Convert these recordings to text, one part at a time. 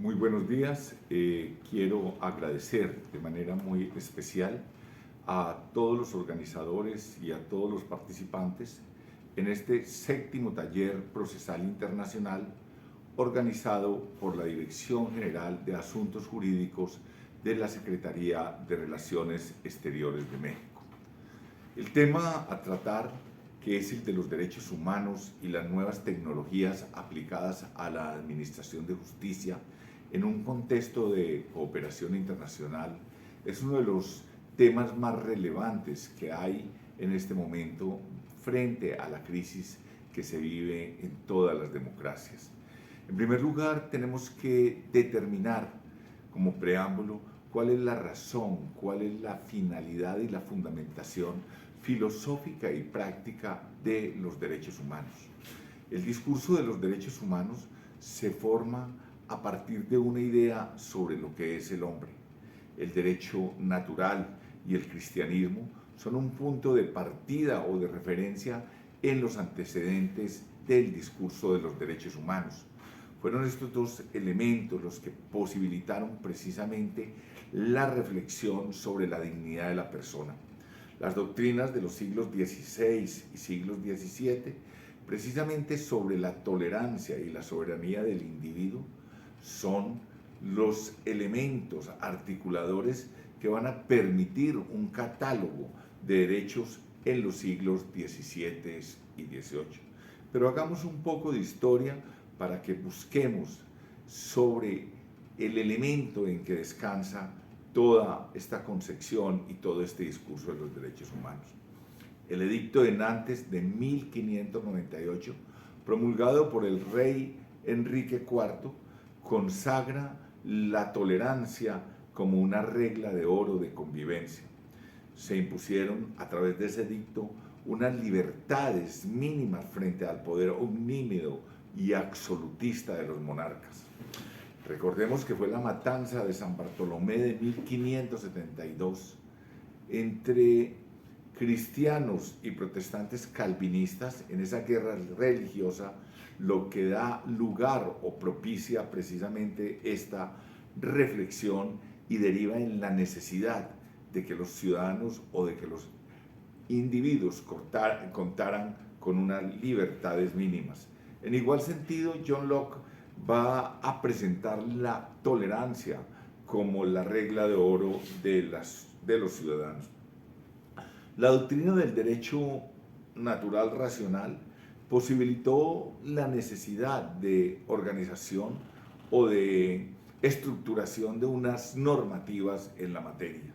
Muy buenos días. Quiero agradecer de manera muy especial a todos los organizadores y a todos los participantes en este séptimo taller procesal internacional organizado por la Dirección General de Asuntos Jurídicos de la Secretaría de Relaciones Exteriores de México. El tema a tratar, que es el de los derechos humanos y las nuevas tecnologías aplicadas a la administración de justicia en un contexto de cooperación internacional, es uno de los temas más relevantes que hay en este momento frente a la crisis que se vive en todas las democracias. En primer lugar, tenemos que determinar como preámbulo cuál es la razón, cuál es la finalidad y la fundamentación filosófica y práctica de los derechos humanos. El discurso de los derechos humanos se forma a partir de una idea sobre lo que es el hombre. El derecho natural y el cristianismo son un punto de partida o de referencia en los antecedentes del discurso de los derechos humanos. Fueron estos dos elementos los que posibilitaron precisamente la reflexión sobre la dignidad de la persona. Las doctrinas de los siglos XVI y siglos XVII, precisamente sobre la tolerancia y la soberanía del individuo, son los elementos articuladores que van a permitir un catálogo de derechos en los siglos XVII y XVIII. Pero hagamos un poco de historia para que busquemos sobre el elemento en que descansa toda esta concepción y todo este discurso de los derechos humanos. El Edicto de Nantes de 1598, promulgado por el rey Enrique IV, consagra la tolerancia como una regla de oro de convivencia. Se impusieron a través de ese edicto unas libertades mínimas frente al poder omnímodo y absolutista de los monarcas. Recordemos que fue la matanza de San Bartolomé de 1572 entre cristianos y protestantes calvinistas en esa guerra religiosa, lo que da lugar o propicia precisamente esta reflexión y deriva en la necesidad de que los ciudadanos o de que los individuos contaran con unas libertades mínimas. En igual sentido, John Locke va a presentar la tolerancia como la regla de oro de los ciudadanos. La doctrina del derecho natural racional posibilitó la necesidad de organización o de estructuración de unas normativas en la materia.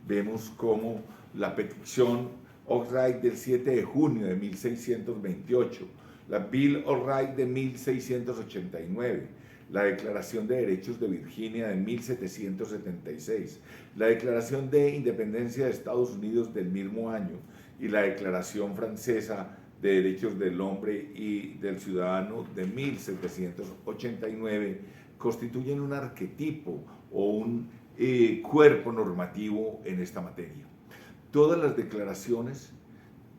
Vemos cómo la petición of Rights del 7 de junio de 1628, la Bill of Rights de 1689, la Declaración de Derechos de Virginia de 1776, la Declaración de Independencia de Estados Unidos del mismo año y la Declaración Francesa de Derechos del Hombre y del Ciudadano de 1789 constituyen un arquetipo o un cuerpo normativo en esta materia. Todas las declaraciones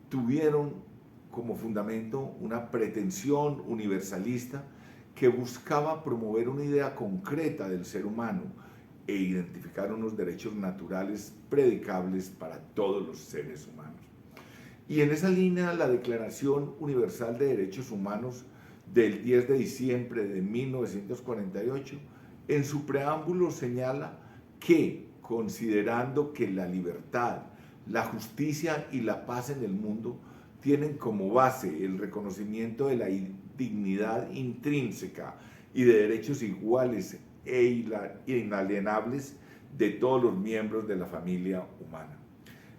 tuvieron como fundamento una pretensión universalista que buscaba promover una idea concreta del ser humano e identificar unos derechos naturales predicables para todos los seres humanos. Y en esa línea, la Declaración Universal de Derechos Humanos del 10 de diciembre de 1948, en su preámbulo señala que, considerando que la libertad, la justicia y la paz en el mundo tienen como base el reconocimiento de la dignidad intrínseca y de derechos iguales e inalienables de todos los miembros de la familia humana.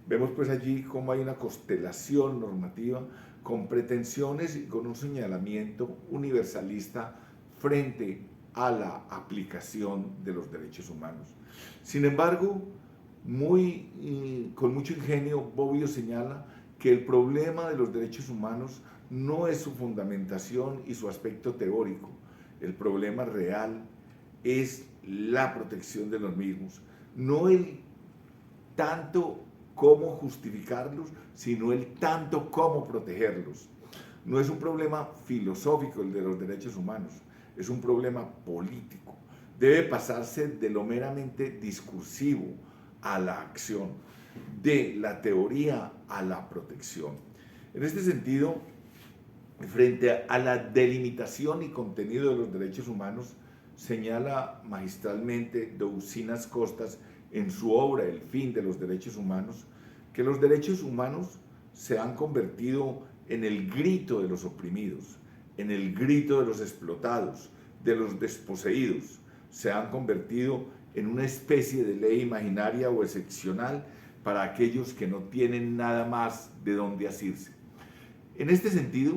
Vemos pues allí cómo hay una constelación normativa con pretensiones y con un señalamiento universalista frente a la aplicación de los derechos humanos. Sin embargo, con mucho ingenio, Bobbio señala que el problema de los derechos humanos no es su fundamentación y su aspecto teórico. El problema real es la protección de los mismos, no el tanto cómo justificarlos, sino el tanto cómo protegerlos. No es un problema filosófico el de los derechos humanos, es un problema político. debe pasarse de lo meramente discursivo a la acción, de la teoría a la protección. En este sentido, frente a la delimitación y contenido de los derechos humanos, señala magistralmente Dousinas Costas en su obra El fin de los derechos humanos, que los derechos humanos se han convertido en el grito de los oprimidos, en el grito de los explotados, de los desposeídos. Se han convertido en una especie de ley imaginaria o excepcional para aquellos que no tienen nada más de dónde asirse. En este sentido,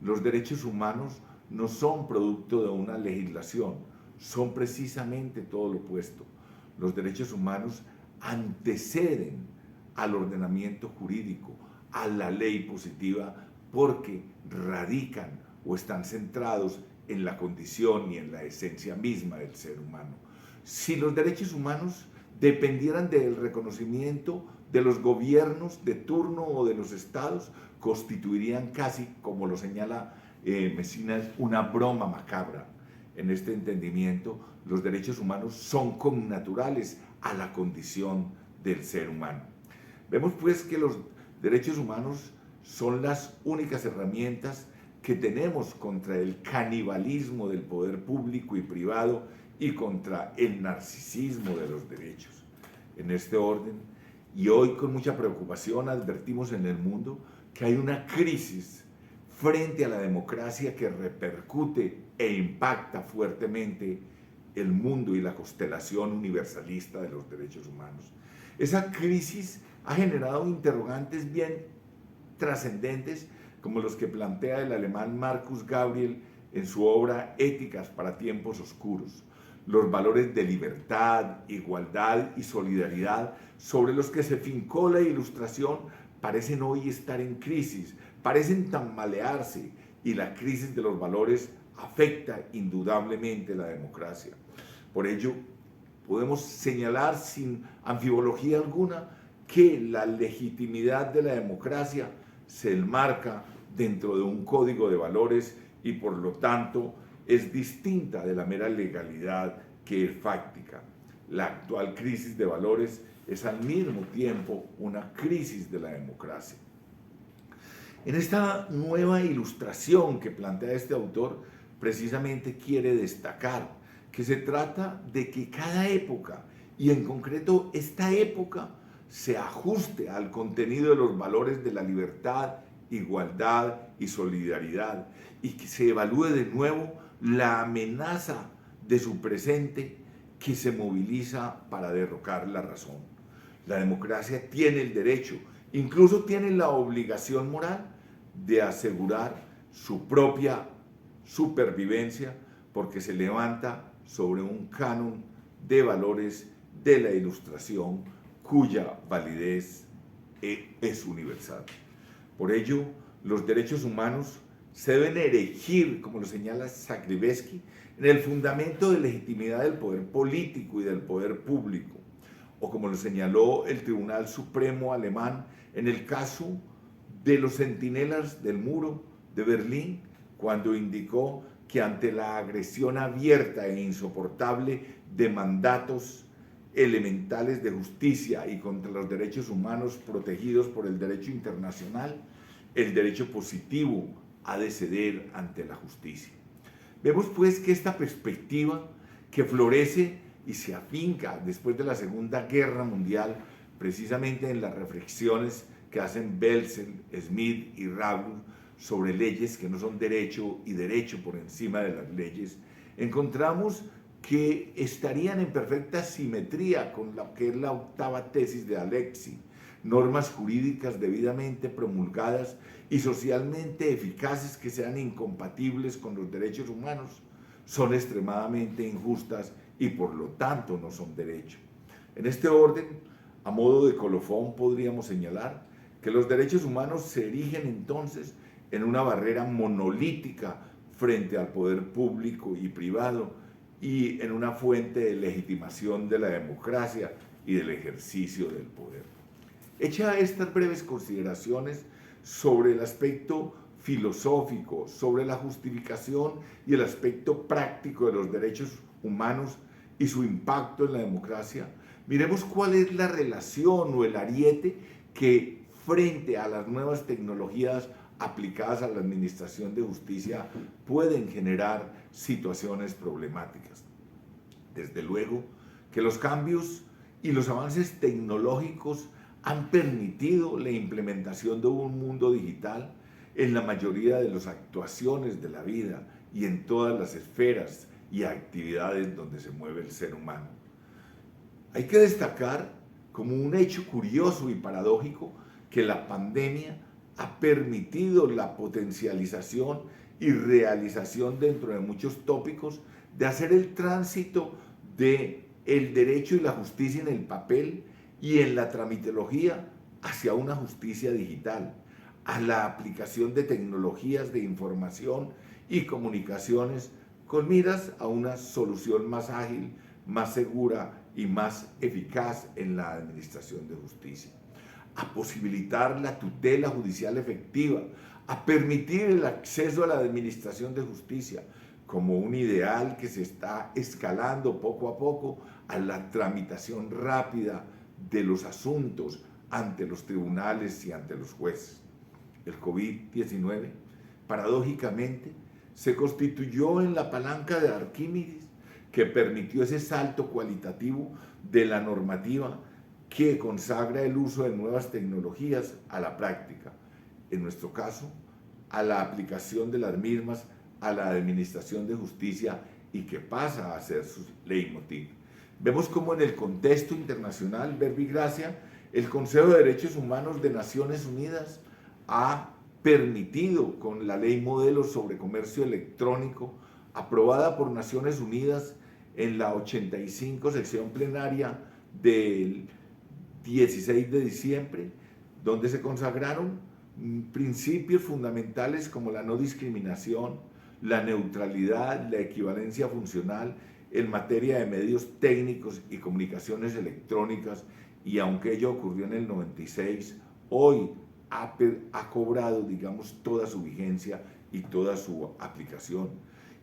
los derechos humanos no son producto de una legislación, son precisamente todo lo opuesto. Los derechos humanos anteceden al ordenamiento jurídico, a la ley positiva, porque radican o están centrados en la condición y en la esencia misma del ser humano. Si los derechos humanos dependieran del reconocimiento de los gobiernos de turno o de los estados, constituirían casi, como lo señala Messinas, una broma macabra. En este entendimiento, los derechos humanos son connaturales a la condición del ser humano. Vemos pues que los derechos humanos son las únicas herramientas que tenemos contra el canibalismo del poder público y privado y contra el narcisismo de los derechos. En este orden, y hoy con mucha preocupación advertimos en el mundo que hay una crisis frente a la democracia que repercute e impacta fuertemente el mundo y la constelación universalista de los derechos humanos. Esa crisis ha generado interrogantes bien trascendentes como los que plantea el alemán Marcus Gabriel en su obra Éticas para tiempos oscuros. Los valores de libertad, igualdad y solidaridad sobre los que se fincó la Ilustración parecen hoy estar en crisis, parecen tambalearse, y la crisis de los valores afecta indudablemente la democracia. Por ello, podemos señalar sin anfibología alguna que la legitimidad de la democracia se enmarca dentro de un código de valores y por lo tanto es distinta de la mera legalidad que es fáctica. La actual crisis de valores es al mismo tiempo una crisis de la democracia. En esta nueva ilustración que plantea este autor, precisamente quiere destacar que se trata de que cada época, y en concreto esta época, se ajuste al contenido de los valores de la libertad, igualdad y solidaridad, y que se evalúe de nuevo la amenaza de su presente que se moviliza para derrocar la razón. La democracia tiene el derecho, incluso tiene la obligación moral de asegurar su propia supervivencia porque se levanta sobre un canon de valores de la Ilustración cuya validez es universal. Por ello, los derechos humanos se deben erigir, como lo señala Sacriveski, en el fundamento de legitimidad del poder político y del poder público, o como lo señaló el Tribunal Supremo alemán en el caso de los centinelas del muro de Berlín, cuando indicó que ante la agresión abierta e insoportable de mandatos elementales de justicia y contra los derechos humanos protegidos por el derecho internacional, el derecho positivo ha de ceder ante la justicia. Vemos pues que esta perspectiva que florece y se afinca después de la Segunda Guerra Mundial, precisamente en las reflexiones que hacen Belsen, Smith y Rablus sobre leyes que no son derecho y derecho por encima de las leyes, encontramos que estarían en perfecta simetría con lo que es la octava tesis de Alexis: normas jurídicas debidamente promulgadas y socialmente eficaces que sean incompatibles con los derechos humanos son extremadamente injustas y por lo tanto no son derecho. En este orden, a modo de colofón, podríamos señalar que los derechos humanos se erigen entonces en una barrera monolítica frente al poder público y privado y en una fuente de legitimación de la democracia y del ejercicio del poder. Hecha estas breves consideraciones sobre el aspecto filosófico, sobre la justificación y el aspecto práctico de los derechos humanos, y su impacto en la democracia, miremos cuál es la relación o el ariete que frente a las nuevas tecnologías aplicadas a la administración de justicia pueden generar situaciones problemáticas. Desde luego que los cambios y los avances tecnológicos han permitido la implementación de un mundo digital en la mayoría de las actuaciones de la vida y en todas las esferas y actividades donde se mueve el ser humano. Hay que destacar como un hecho curioso y paradójico que la pandemia ha permitido la potencialización y realización dentro de muchos tópicos de hacer el tránsito de el derecho y la justicia en el papel y en la tramitología hacia una justicia digital, a la aplicación de tecnologías de información y comunicaciones con miras a una solución más ágil, más segura y más eficaz en la administración de justicia, a posibilitar la tutela judicial efectiva, a permitir el acceso a la administración de justicia como un ideal que se está escalando poco a poco a la tramitación rápida de los asuntos ante los tribunales y ante los jueces. El COVID-19, paradójicamente, se constituyó en la palanca de Arquímedes que permitió ese salto cualitativo de la normativa que consagra el uso de nuevas tecnologías a la práctica, en nuestro caso, a la aplicación de las mismas a la administración de justicia y que pasa a ser su leitmotiv. Vemos cómo en el contexto internacional, Verbi Gracia, el Consejo de Derechos Humanos de Naciones Unidas ha permitido con la Ley Modelo sobre Comercio Electrónico, aprobada por Naciones Unidas en la 85 sección plenaria del 16 de diciembre, donde se consagraron principios fundamentales como la no discriminación, la neutralidad, la equivalencia funcional en materia de medios técnicos y comunicaciones electrónicas, y aunque ello ocurrió en el 96, hoy ha cobrado, digamos, toda su vigencia y toda su aplicación.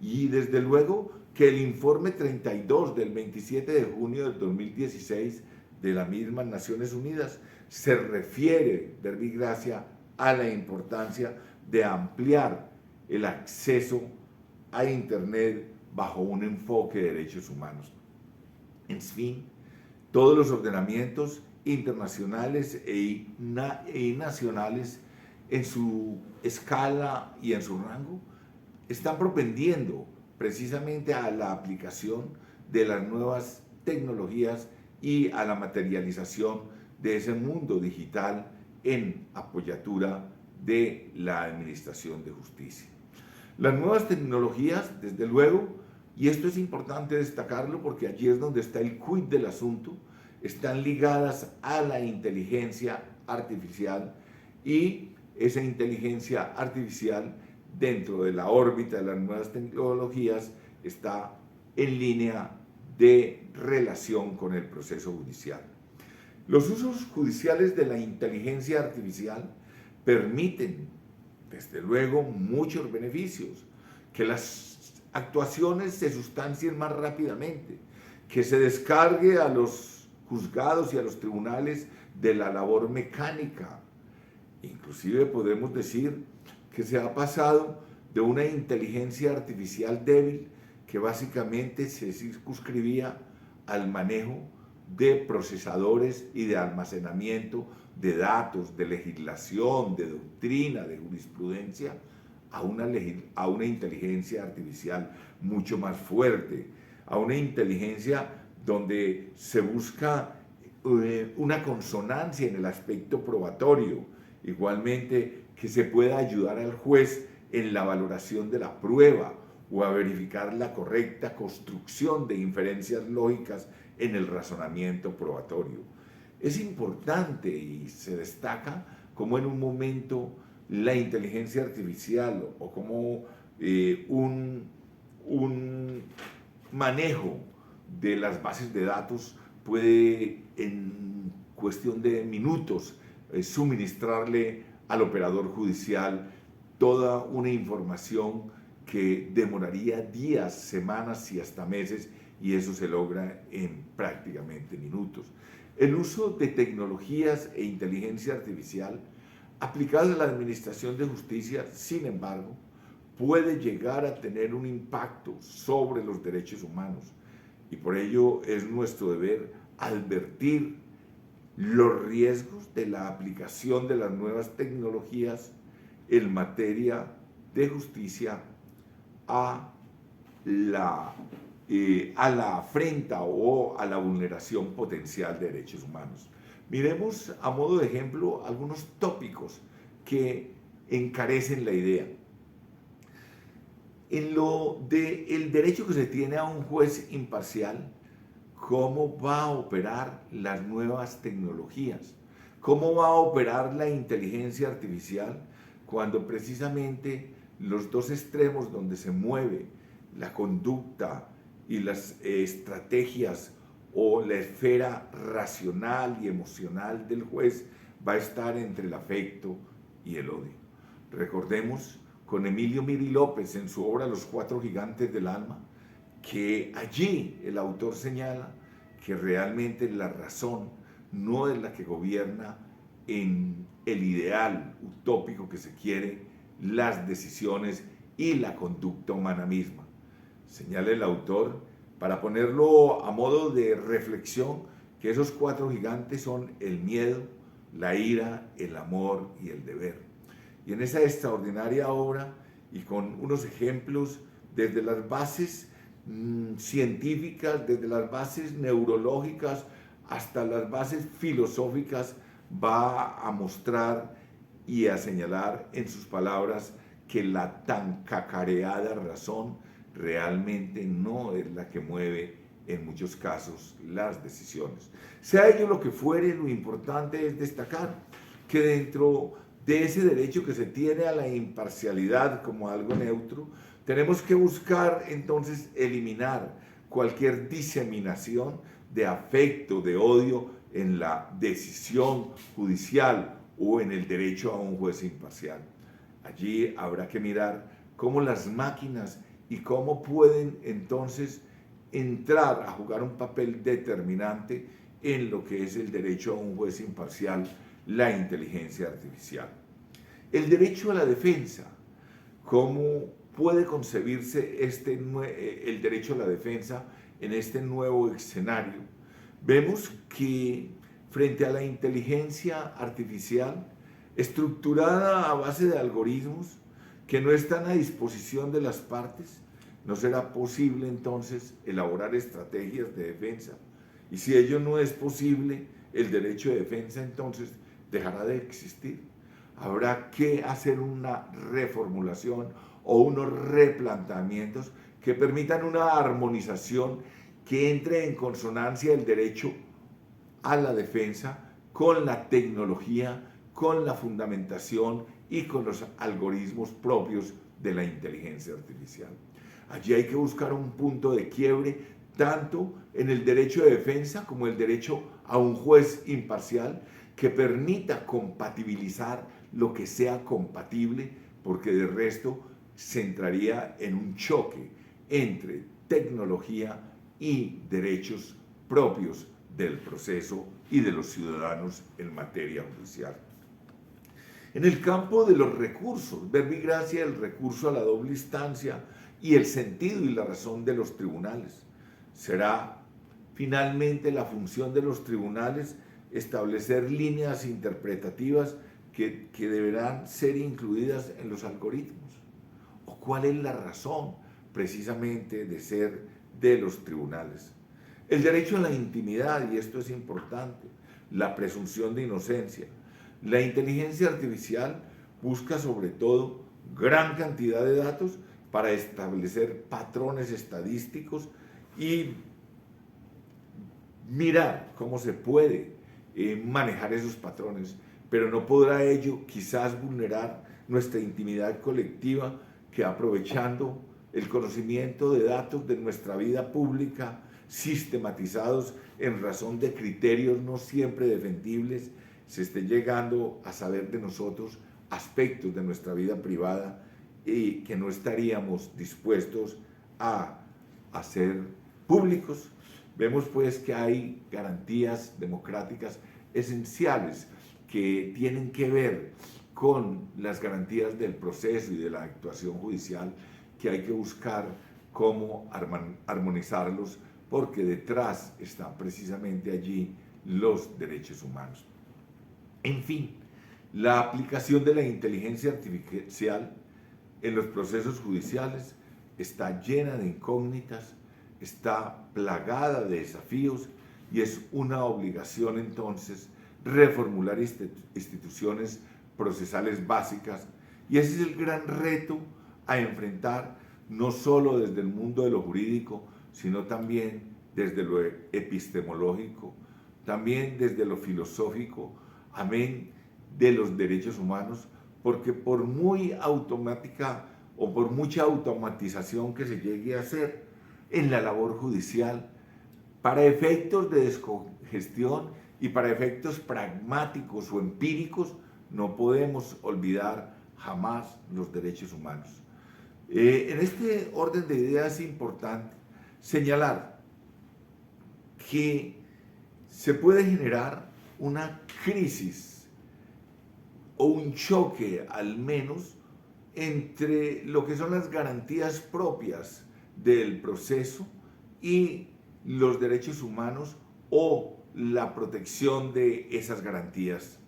Y desde luego que el informe 32 del 27 de junio del 2016 de las mismas Naciones Unidas se refiere, Verbi Gracia, a la importancia de ampliar el acceso a Internet bajo un enfoque de derechos humanos. En fin, todos los ordenamientos internacionales e nacionales en su escala y en su rango están propendiendo precisamente a la aplicación de las nuevas tecnologías y a la materialización de ese mundo digital en apoyatura de la administración de justicia. Las nuevas tecnologías, desde luego, y esto es importante destacarlo porque allí es donde está el quid del asunto, están ligadas a la inteligencia artificial, y esa inteligencia artificial dentro de la órbita de las nuevas tecnologías está en línea de relación con el proceso judicial. Los usos judiciales de la inteligencia artificial permiten, desde luego, muchos beneficios, que las actuaciones se sustancien más rápidamente, que se descargue a los juzgados y a los tribunales de la labor mecánica. Inclusive podemos decir que se ha pasado de una inteligencia artificial débil que básicamente se circunscribía al manejo de procesadores y de almacenamiento de datos, de legislación, de doctrina, de jurisprudencia, a una inteligencia artificial mucho más fuerte, a una inteligencia donde se busca una consonancia en el aspecto probatorio, igualmente que se pueda ayudar al juez en la valoración de la prueba o a verificar la correcta construcción de inferencias lógicas en el razonamiento probatorio. Es importante y se destaca como en un momento la inteligencia artificial o como un manejo de las bases de datos puede en cuestión de minutos suministrarle al operador judicial toda una información que demoraría días, semanas y hasta meses y eso se logra en prácticamente minutos. El uso de tecnologías e inteligencia artificial aplicadas a la administración de justicia, sin embargo, puede llegar a tener un impacto sobre los derechos humanos y por ello es nuestro deber advertir los riesgos de la aplicación de las nuevas tecnologías en materia de justicia a la afrenta o a la vulneración potencial de derechos humanos. Miremos a modo de ejemplo algunos tópicos que encarecen la idea. En lo del derecho que se tiene a un juez imparcial, ¿cómo va a operar las nuevas tecnologías? ¿Cómo va a operar la inteligencia artificial cuando precisamente los dos extremos donde se mueve la conducta y las estrategias o la esfera racional y emocional del juez va a estar entre el afecto y el odio? Recordemos con Emilio Miri López en su obra Los Cuatro Gigantes del Alma, que allí el autor señala que realmente la razón no es la que gobierna en el ideal utópico que se quiere, las decisiones y la conducta humana misma. Señala el autor, para ponerlo a modo de reflexión, que esos cuatro gigantes son el miedo, la ira, el amor y el deber. Y en esa extraordinaria obra, y con unos ejemplos desde las bases científicas, desde las bases neurológicas hasta las bases filosóficas, va a mostrar y a señalar en sus palabras que la tan cacareada razón realmente no es la que mueve en muchos casos las decisiones. Sea ello lo que fuere, lo importante es destacar que dentro de ese derecho que se tiene a la imparcialidad como algo neutro, tenemos que buscar entonces eliminar cualquier diseminación de afecto, de odio en la decisión judicial o en el derecho a un juez imparcial. Allí habrá que mirar cómo las máquinas y cómo pueden entonces entrar a jugar un papel determinante en lo que es el derecho a un juez imparcial, la inteligencia artificial. El derecho a la defensa, ¿cómo puede concebirse el derecho a la defensa en este nuevo escenario? Vemos que frente a la inteligencia artificial, estructurada a base de algoritmos que no están a disposición de las partes, no será posible entonces elaborar estrategias de defensa. Y si ello no es posible, el derecho de defensa entonces dejará de existir. Habrá que hacer una reformulación o unos replanteamientos que permitan una armonización que entre en consonancia el derecho a la defensa con la tecnología, con la fundamentación y con los algoritmos propios de la inteligencia artificial. Allí hay que buscar un punto de quiebre tanto en el derecho de defensa como el derecho a un juez imparcial que permita compatibilizar lo que sea compatible, porque de resto se entraría en un choque entre tecnología y derechos propios del proceso y de los ciudadanos en materia judicial. En el campo de los recursos, verbigracia el recurso a la doble instancia y el sentido y la razón de los tribunales. Será finalmente la función de los tribunales establecer líneas interpretativas que deberán ser incluidas en los algoritmos. ¿O cuál es la razón precisamente de ser de los tribunales? El derecho a la intimidad, y esto es importante, la presunción de inocencia. La inteligencia artificial busca sobre todo gran cantidad de datos para establecer patrones estadísticos y mirar cómo se puede manejar esos patrones, pero no podrá ello quizás vulnerar nuestra intimidad colectiva que, aprovechando el conocimiento de datos de nuestra vida pública sistematizados en razón de criterios no siempre defendibles, se esté llegando a saber de nosotros aspectos de nuestra vida privada y que no estaríamos dispuestos a hacer públicos, vemos pues que hay garantías democráticas esenciales que tienen que ver con las garantías del proceso y de la actuación judicial, que hay que buscar cómo armonizarlos, porque detrás están precisamente allí los derechos humanos. En fin, la aplicación de la inteligencia artificial en los procesos judiciales está llena de incógnitas, está plagada de desafíos y es una obligación entonces reformular instituciones procesales básicas, y ese es el gran reto a enfrentar, no solo desde el mundo de lo jurídico, sino también desde lo epistemológico, también desde lo filosófico, amén, de los derechos humanos, porque por muy automática o por mucha automatización que se llegue a hacer en la labor judicial, para efectos de descongestión y para efectos pragmáticos o empíricos, no podemos olvidar jamás los derechos humanos. En este orden de ideas es importante señalar que se puede generar una crisis o un choque al menos entre lo que son las garantías propias del proceso y los derechos humanos o la protección de esas garantías.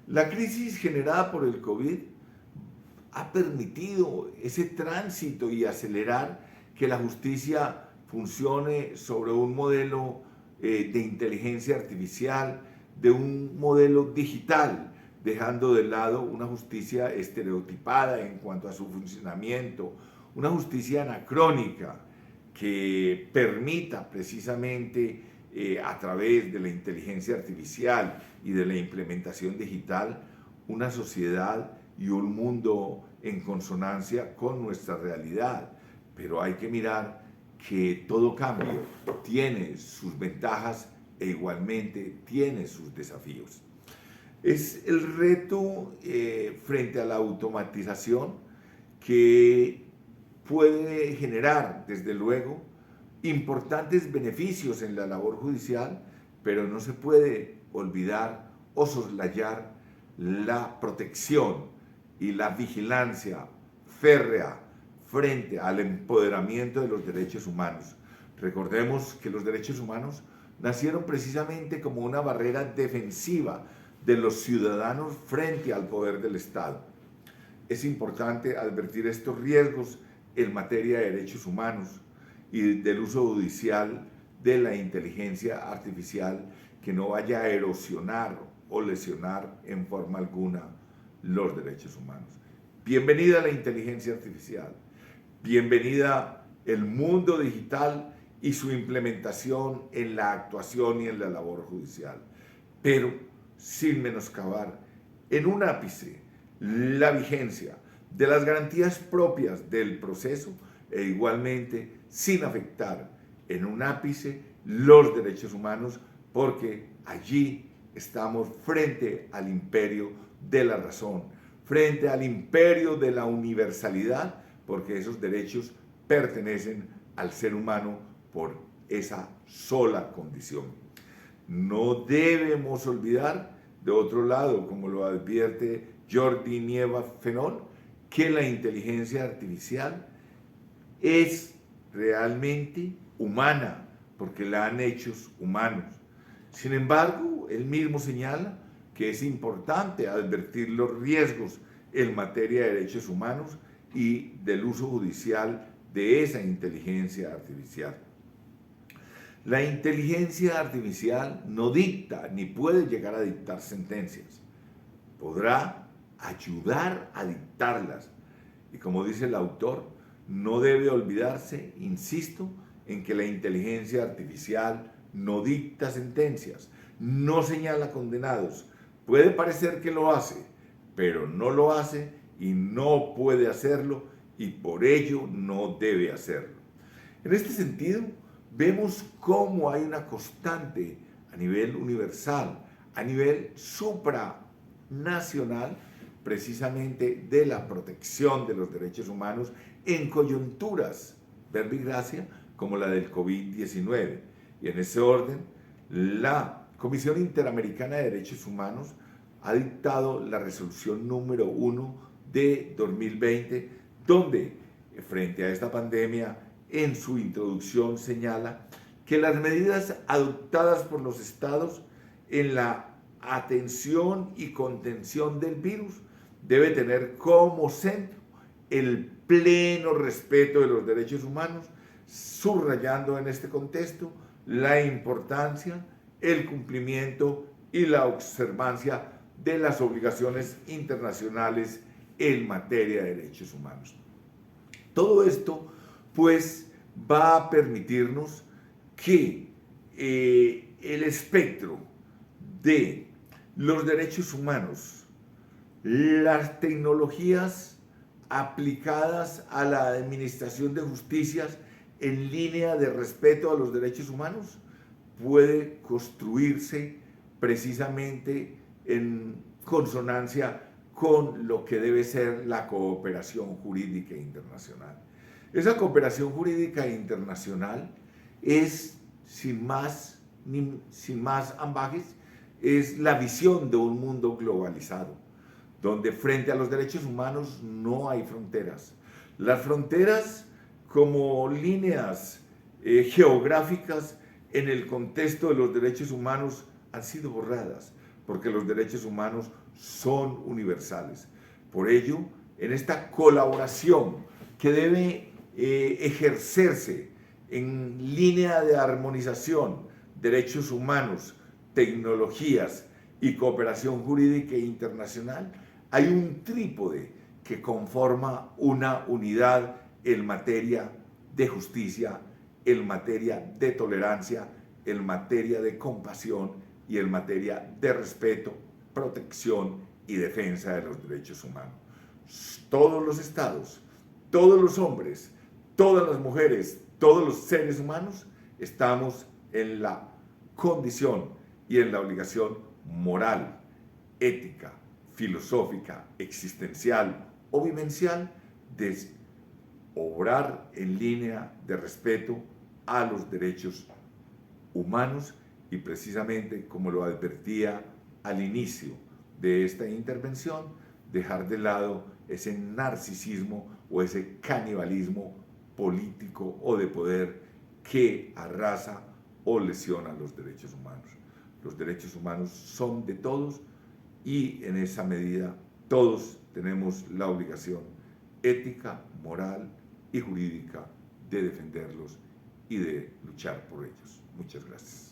La crisis generada por el COVID ha permitido ese tránsito y acelerar que la justicia funcione sobre un modelo de inteligencia artificial, de un modelo digital, dejando de lado una justicia estereotipada en cuanto a su funcionamiento, una justicia anacrónica que permita precisamente a través de la inteligencia artificial y de la implementación digital una sociedad y un mundo en consonancia con nuestra realidad. Pero hay que mirar que todo cambio tiene sus ventajas e igualmente tiene sus desafíos. Es el reto frente a la automatización que puede generar, desde luego, importantes beneficios en la labor judicial, pero no se puede olvidar o soslayar la protección y la vigilancia férrea frente al empoderamiento de los derechos humanos. Recordemos que los derechos humanos nacieron precisamente como una barrera defensiva de los ciudadanos frente al poder del Estado. Es importante advertir estos riesgos en materia de derechos humanos y del uso judicial de la inteligencia artificial, que no vaya a erosionar o lesionar en forma alguna los derechos humanos. Bienvenida a la inteligencia artificial, bienvenida el mundo digital y su implementación en la actuación y en la labor judicial, pero sin menoscabar en un ápice la vigencia de las garantías propias del proceso e igualmente sin afectar en un ápice los derechos humanos, porque allí estamos frente al imperio de la razón, frente al imperio de la universalidad, porque esos derechos pertenecen al ser humano por esa sola condición. No debemos olvidar, de otro lado, como lo advierte Jordi Nieva Fenol, que la inteligencia artificial es realmente humana, porque la han hecho humanos. Sin embargo, él mismo señala que es importante advertir los riesgos en materia de derechos humanos y del uso judicial de esa inteligencia artificial. La inteligencia artificial no dicta ni puede llegar a dictar sentencias. Podrá ayudar a dictarlas. Y como dice el autor, no debe olvidarse, insisto, en que la inteligencia artificial no dicta sentencias, no señala condenados. Puede parecer que lo hace, pero no lo hace y no puede hacerlo, y por ello no debe hacerlo. En este sentido, vemos cómo hay una constante a nivel universal, a nivel supranacional, precisamente de la protección de los derechos humanos en coyunturas, verbigracia, como la del COVID-19. Y en ese orden, la Comisión Interamericana de Derechos Humanos ha dictado la resolución número 1 de 2020, donde frente a esta pandemia, en su introducción señala que las medidas adoptadas por los estados en la atención y contención del virus debe tener como centro el pleno respeto de los derechos humanos, subrayando en este contexto la importancia, el cumplimiento y la observancia de las obligaciones internacionales en materia de derechos humanos. Todo esto, pues, va a permitirnos que el espectro de los derechos humanos, las tecnologías aplicadas a la administración de justicias en línea de respeto a los derechos humanos, puede construirse precisamente en consonancia con lo que debe ser la cooperación jurídica internacional. Esa cooperación jurídica internacional es, sin más ambajes, es la visión de un mundo globalizado, donde frente a los derechos humanos no hay fronteras. Las fronteras como líneas geográficas en el contexto de los derechos humanos han sido borradas, porque los derechos humanos son universales. Por ello, en esta colaboración que debe ejercerse en línea de armonización, derechos humanos, tecnologías y cooperación jurídica internacional, hay un trípode que conforma una unidad en materia de justicia, en materia de tolerancia, en materia de compasión y en materia de respeto, protección y defensa de los derechos humanos. Todos los estados, todos los hombres, todas las mujeres, todos los seres humanos estamos en la condición y en la obligación moral, ética, filosófica, existencial o vivencial de obrar en línea de respeto a los derechos humanos y precisamente, como lo advertía al inicio de esta intervención, dejar de lado ese narcisismo o ese canibalismo político o de poder que arrasa o lesiona los derechos humanos. Los derechos humanos son de todos y en esa medida todos tenemos la obligación ética, moral y jurídica de defenderlos y de luchar por ellos. Muchas gracias.